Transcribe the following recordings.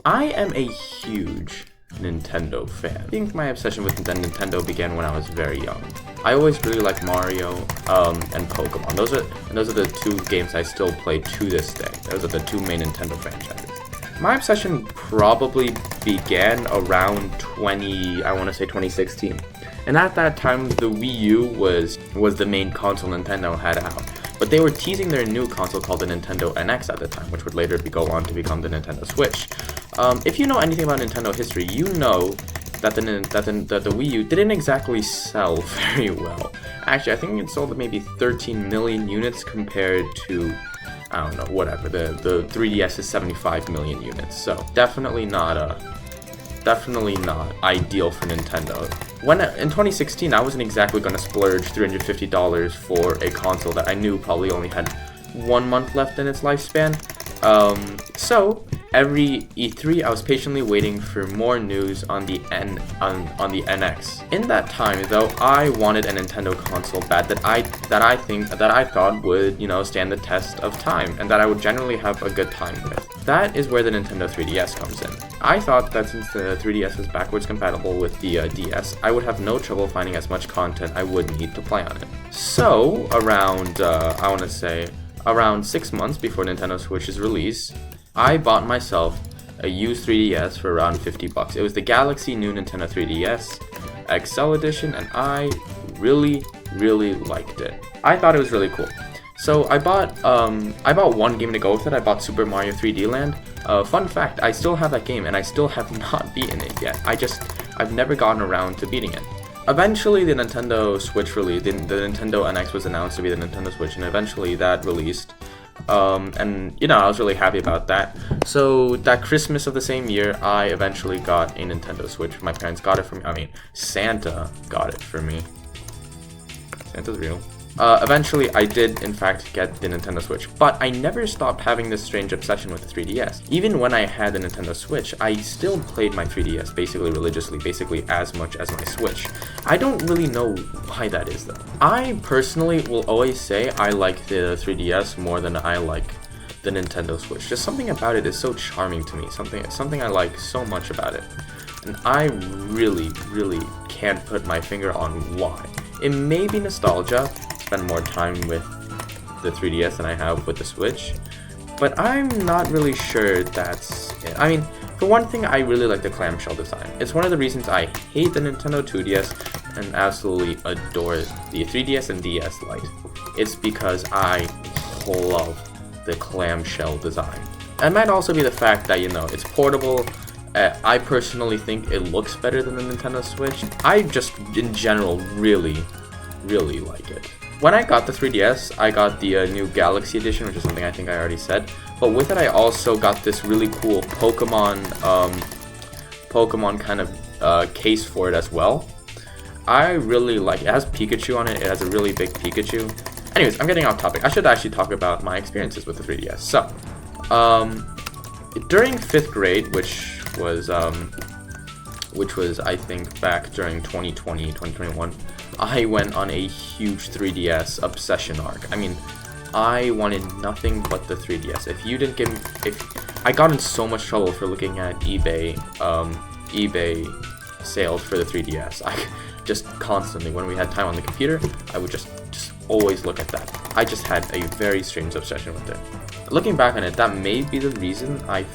I am a huge Nintendo fan. I think my obsession with Nintendo began when I was very young. I always really liked Mario and Pokemon. Those are the two games I still play to this day. Those are the two main Nintendo franchises. My obsession probably began around 2016. And at that time, the Wii U was the main console Nintendo had out. But they were teasing their new console called the Nintendo NX at the time, which would later go on to become the Nintendo Switch. If you know anything about Nintendo history, you know that the Wii U didn't exactly sell very well. Actually, I think it sold maybe 13 million units compared to, I don't know, whatever. The 3DS is 75 million units, so definitely not ideal for Nintendo. In 2016, I wasn't exactly going to splurge $350 for a console that I knew probably only had 1 month left in its lifespan. So every E3, I was patiently waiting for more news on the NX. In that time, though, I wanted a Nintendo console bad that I thought would, stand the test of time and that I would generally have a good time with. That is where the Nintendo 3DS comes in. I thought that since the 3DS was backwards compatible with the DS, I would have no trouble finding as much content I would need to play on it. So around, around 6 months before Nintendo Switch's release, I bought myself a used 3DS for around $50. It was the Galaxy new Nintendo 3DS XL edition, and I really liked it. I thought it was really cool. So I bought one game to go with it. I bought Super Mario 3D Land. Fun fact, I still have that game, and I still have not beaten it yet. I've never gotten around to beating it. Eventually, the Nintendo Switch released. The Nintendo NX was announced to be the Nintendo Switch, and eventually that released. And I was really happy about that. So that Christmas of the same year, I eventually got a Nintendo Switch. My parents got it for me. I mean, Santa got it for me. Santa's real. Eventually, I did, in fact, get the Nintendo Switch, but I never stopped having this strange obsession with the 3DS. Even when I had the Nintendo Switch, I still played my 3DS basically religiously, basically as much as my Switch. I don't really know why that is, though. I personally will always say I like the 3DS more than I like the Nintendo Switch. Just something about it is so charming to me, something I like so much about it. And I really can't put my finger on why. It may be nostalgia, spend more time with the 3DS than I have with the Switch, but I'm not really sure that's it. I mean, for one thing, I really like the clamshell design. It's one of the reasons I hate the Nintendo 2DS and absolutely adore the 3DS and DS Lite. It's because I love the clamshell design. It might also be the fact that, it's portable. I personally think it looks better than the Nintendo Switch. I just, in general, really like it. When I got the 3DS, I got the new Galaxy Edition, which is something I think I already said. But with it, I also got this really cool Pokemon kind of case for it as well. I really like it. It has Pikachu on it. It has a really big Pikachu. Anyways, I'm getting off topic. I should actually talk about my experiences with the 3DS. So, during 5th grade, which was I think back during 2020, 2021, I went on a huge 3DS obsession arc. I mean, I wanted nothing but the 3DS. If I got in so much trouble for looking at eBay sales for the 3DS. I just constantly, when we had time on the computer, I would just always look at that. I just had a very strange obsession with it. Looking back on it, that may be the reason my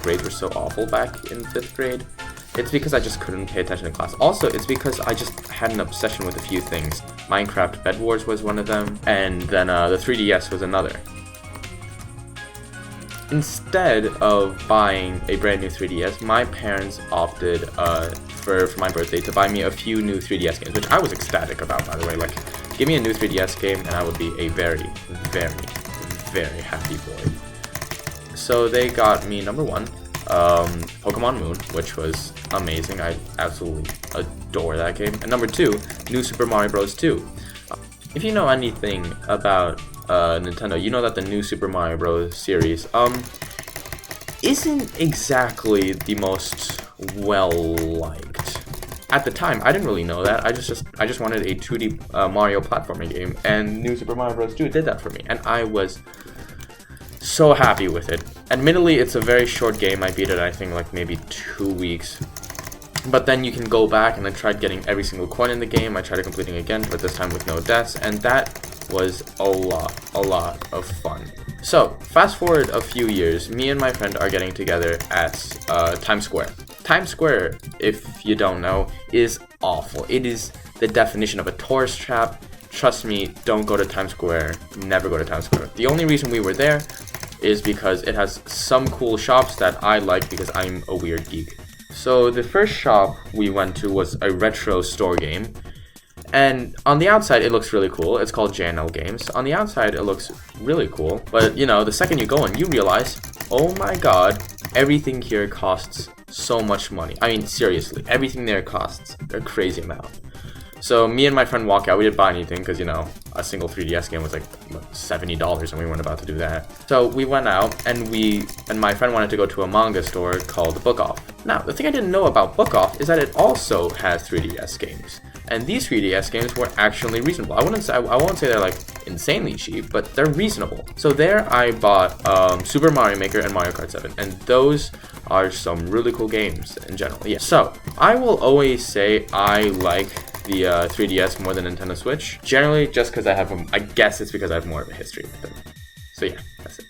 grades were so awful back in 5th grade. It's because I just couldn't pay attention in class. Also, it's because I just had an obsession with a few things. Minecraft Bed Wars was one of them, and then the 3DS was another. Instead of buying a brand new 3DS, my parents opted for my birthday to buy me a few new 3DS games, which I was ecstatic about, by the way. Like, give me a new 3DS game, and I would be a very happy boy. So they got me number 1. Pokemon Moon, which was amazing. I absolutely adore that game. And number 2, New Super Mario Bros. 2. If you know anything about Nintendo, you know that the New Super Mario Bros. Series isn't exactly the most well-liked. At the time, I didn't really know that. I just wanted a 2D Mario platforming game, and New Super Mario Bros. 2 did that for me, and I was so happy with it. Admittedly, it's a very short game. I beat it, I think, like maybe 2 weeks. But then you can go back, and I tried getting every single coin in the game. I tried completing again, but this time with no deaths, and that was a lot of fun. So, fast forward a few years, me and my friend are getting together at Times Square. Times Square, if you don't know, is awful. It is the definition of a tourist trap. Trust me, don't go to Times Square. Never go to Times Square. The only reason we were there is because it has some cool shops that I like because I'm a weird geek. So the first shop we went to was a retro store game. And on the outside, it looks really cool. It's called JNL Games. On the outside, it looks really cool. But, you know, the second you go in, you realize, oh my god, everything here costs so much money. I mean, seriously, everything there costs a crazy amount. So me and my friend walk out. We didn't buy anything because, you know, a single 3DS game was like $70 and we weren't about to do that. So we went out and my friend wanted to go to a manga store called Book Off. Now, the thing I didn't know about Book Off is that it also has 3DS games. And these 3DS games were actually reasonable. I won't say they're like insanely cheap, but they're reasonable. So there I bought Super Mario Maker and Mario Kart 7, and those are some really cool games in general. Yeah. So I will always say I like the 3DS more than Nintendo Switch. Generally, just because I guess it's because I have more of a history with them. So yeah, that's it.